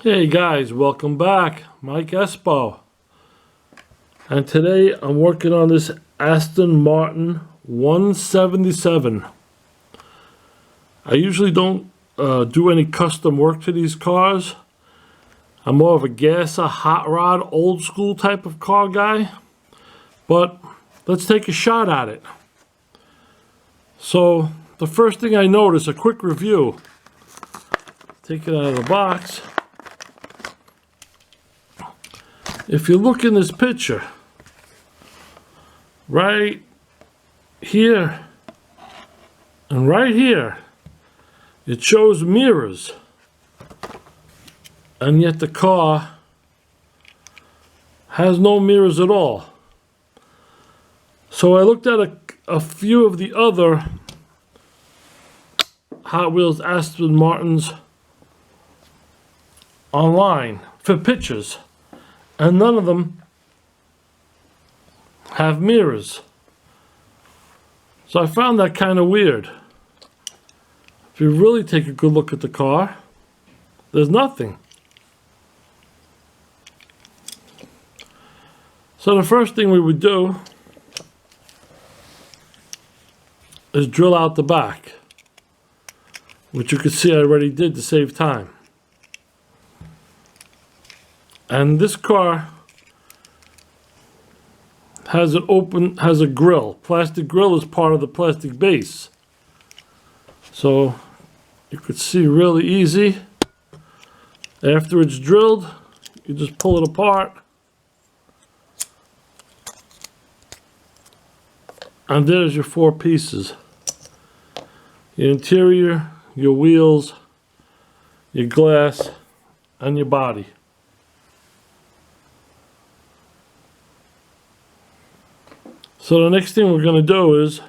Hey guys, welcome back. Mike Espo. And today I'm working on this Aston Martin 177. I usually don't do any custom work to these cars. I'm more of a gasser, hot rod, old school type of car guy. But let's take a shot at it. So the first thing I notice, a quick review. Take it out of the box. If you look in this picture, right here and right here, it shows mirrors. And yet the car has no mirrors at all. So I looked at a few of the other Hot Wheels Aston Martins online for pictures. And none of them have mirrors. So I found that kind of weird. If you really take a good look at the car, there's nothing. So the first thing we would do is drill out the back, which you can see I already did to save time. And this car has a grill. Plastic grill is part of the plastic base. So you could see really easy. After it's drilled, you just pull it apart. And there's your four pieces. Your interior, your wheels, your glass, and your body. So the next thing we're going to do is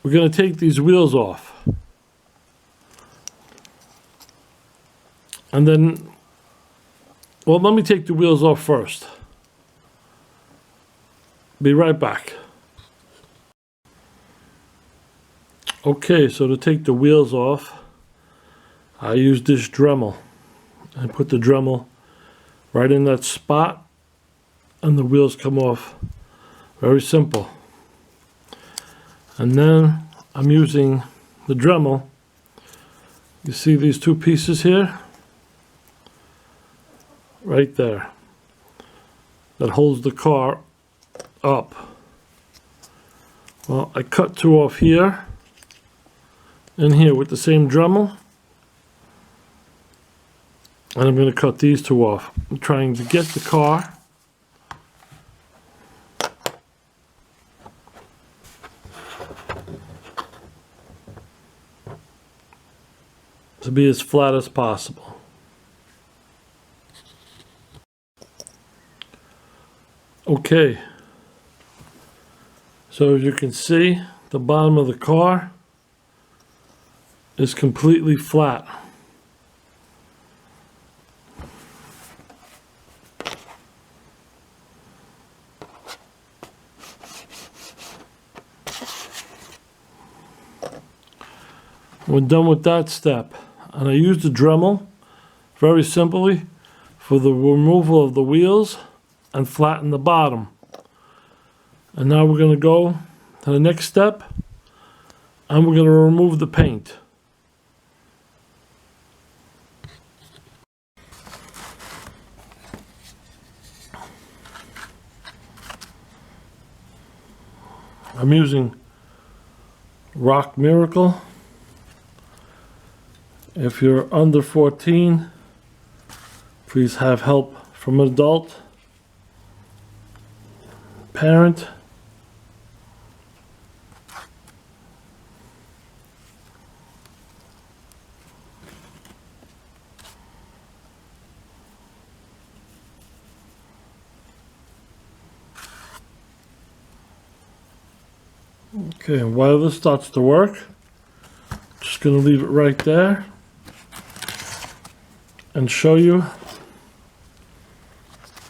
we're going to take these wheels off. And then, well, let me take the wheels off first. Be right back. Okay, so to take the wheels off, I use this Dremel. I put the Dremel right in that spot. And the wheels come off. Very simple. And then I'm using the Dremel. You see these two pieces here? Right there. That holds the car up. Well, I cut two off here and here with the same Dremel. And I'm going to cut these two off. I'm trying to get the car to be as flat as possible. Okay, so as you can see, the bottom of the car is completely flat. We're done with that step. And I used the Dremel, very simply, for the removal of the wheels and flatten the bottom. And now we're going to go to the next step, and we're going to remove the paint. I'm using Rock Miracle. If you're under 14, please have help from an adult, parent. Okay, and while this starts to work, just going to leave it right there and show you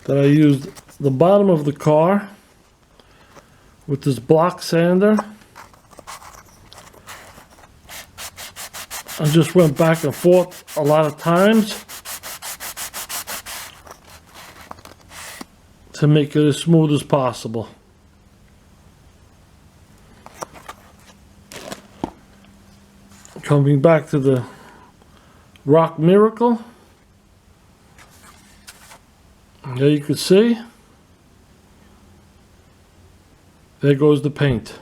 that I used the bottom of the car with this block sander I just went back and forth a lot of times to make it as smooth as possible. Coming back to the Rock Miracle. There you can see. There goes the paint.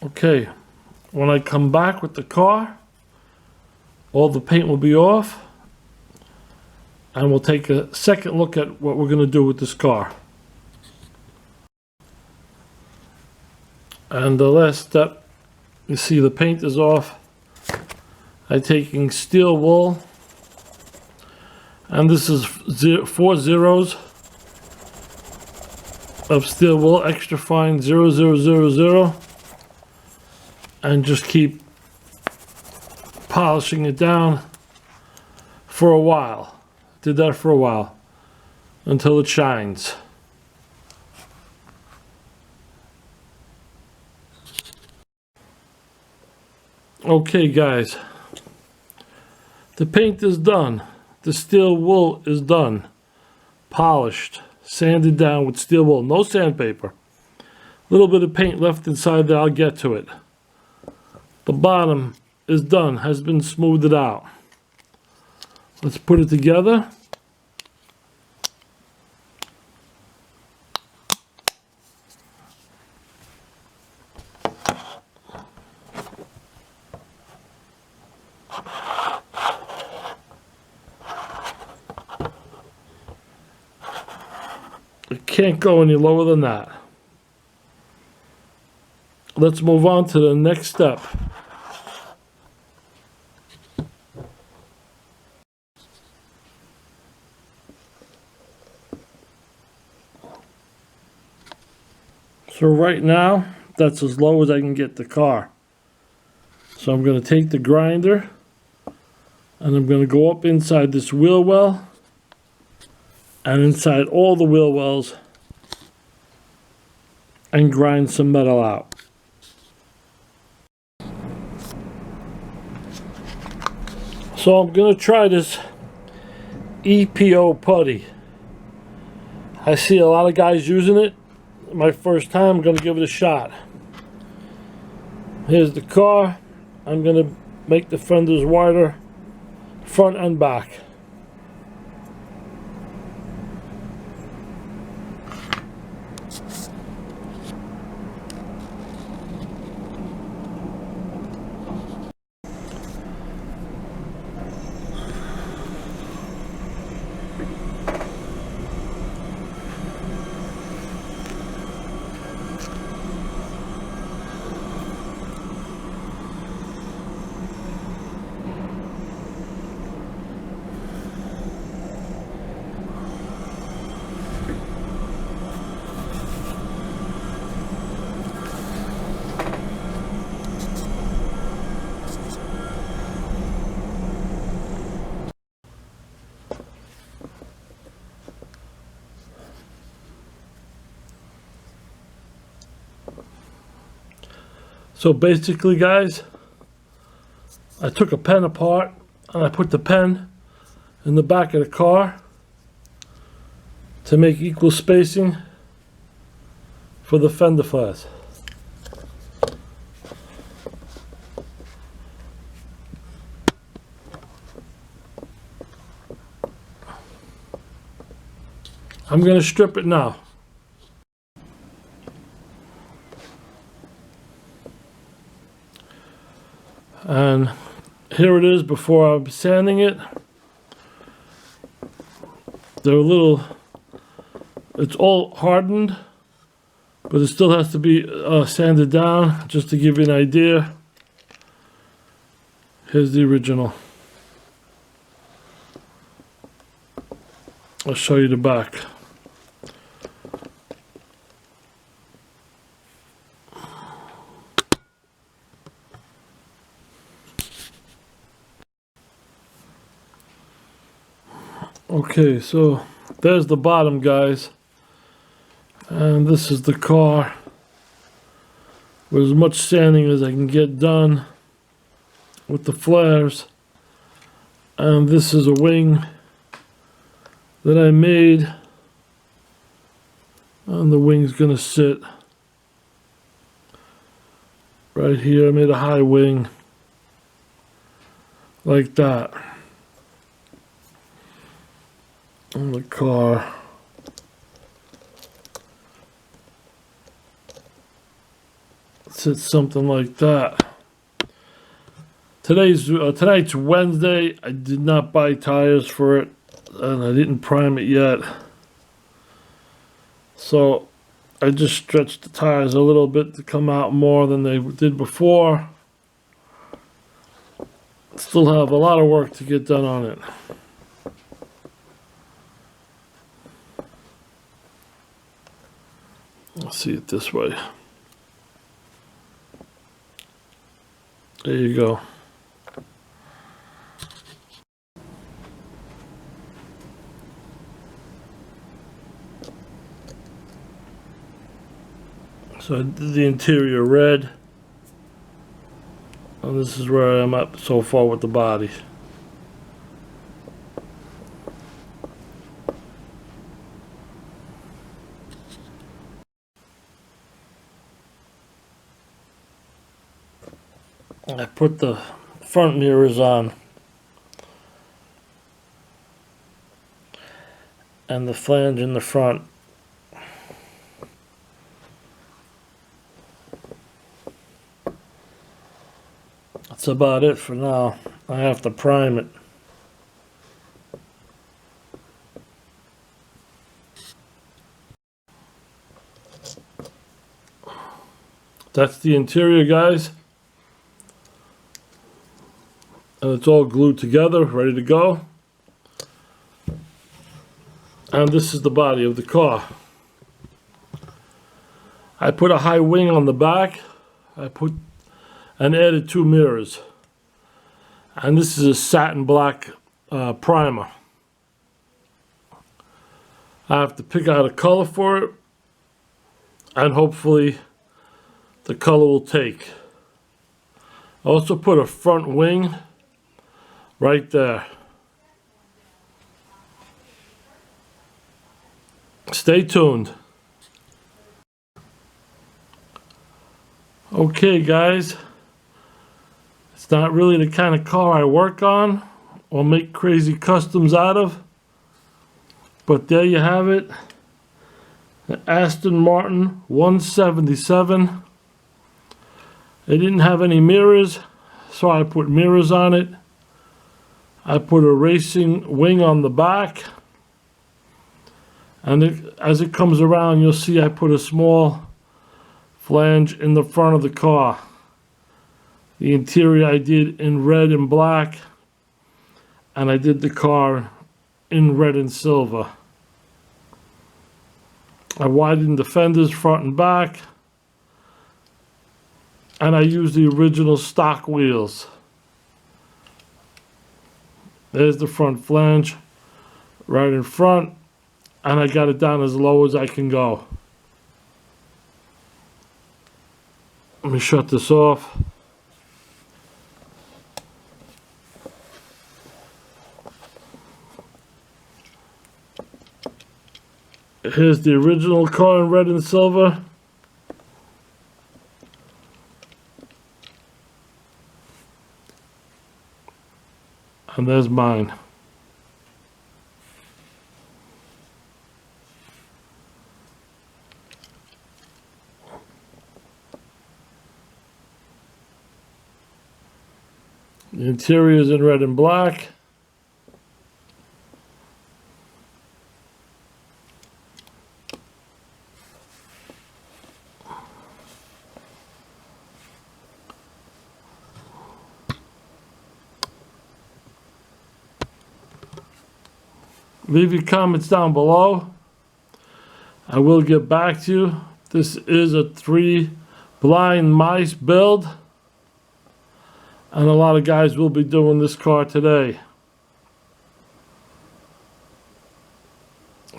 Okay, when I come back with the car, all the paint will be off, and we'll take a second look at what we're going to do with this car. And the last step, you see the paint is off. I'm taking steel wool, and this is 4 zeros of steel wool, extra fine 0000. And just keep polishing it down for a while. Did that for a while until it shines. Okay guys, the paint is done. The steel wool is done. Polished, sanded down with steel wool, no sandpaper. A little bit of paint left inside there, I'll get to it. The bottom is done, has been smoothed out. Let's put it together. It can't go any lower than that. Let's move on to the next step. So right now, that's as low as I can get the car. So I'm going to take the grinder and I'm going to go up inside this wheel well and inside all the wheel wells and grind some metal out. So I'm going to try this EPO putty. I see a lot of guys using it. My first time, I'm going to give it a shot. Here's the car. I'm going to make the fenders wider, front and back. So basically guys, I took a pen apart and I put the pen in the back of the car to make equal spacing for the fender flares. I'm going to strip it now. And here it is before I'm sanding it. They're a little, it's all hardened but it still has to be sanded down. Just to give you an idea, here's the original. I'll show you the back. Okay, so there's the bottom, guys, and this is the car with as much sanding as I can get done with the flares. And this is a wing that I made, and the wing's gonna sit right here. I made a high wing like that on the car. Sits something like that. Tonight's Wednesday. I did not buy tires for it, and I didn't prime it yet. So I just stretched the tires a little bit to come out more than they did before. Still have a lot of work to get done on it. Let's see it this way. There you go. So I did the interior red, and this is where I'm at so far with the body. I put the front mirrors on, and the flange in the front. That's about it for now. I have to prime it. That's the interior, guys. And it's all glued together, ready to go. And this is the body of the car. I put a high wing on the back. I put and added 2 mirrors. And this is a satin black primer. I have to pick out a color for it, and hopefully the color will take. I also put a front wing right there. Stay tuned. Okay, guys. It's not really the kind of car I work on or make crazy customs out of. But there you have it. The Aston Martin 177. It didn't have any mirrors, so I put mirrors on it. I put a racing wing on the back. And as it comes around, you'll see I put a small flange in the front of the car. The interior I did in red and black, and I did the car in red and silver. I widened the fenders front and back, and I used the original stock wheels. There's the front flange right in front, and I got it down as low as I can go. Let me shut this off. Here's the original car in red and silver. And there's mine. The interior is in red and black. Leave your comments down below. I will get back to you. This is a 3 blind mice build, and a lot of guys will be doing this car today.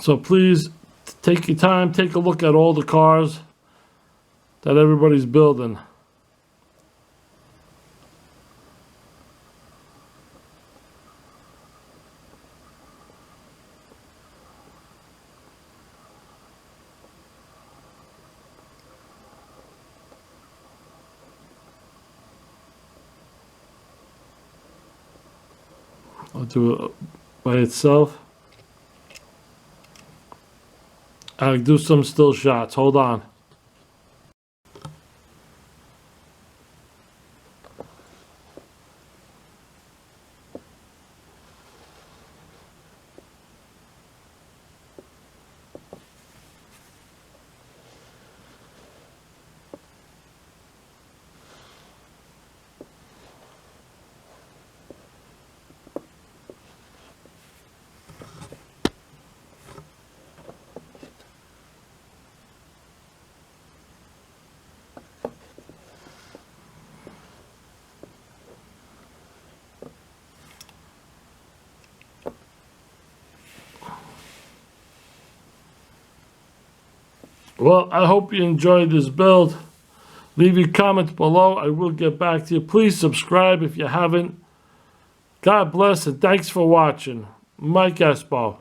So please take your time, take a look at all the cars that everybody's building. I'll do it by itself. I'll do some still shots. Hold on. Well, I hope you enjoyed this build. Leave your comments below. I will get back to you. Please subscribe if you haven't. God bless and thanks for watching. Mike Espo.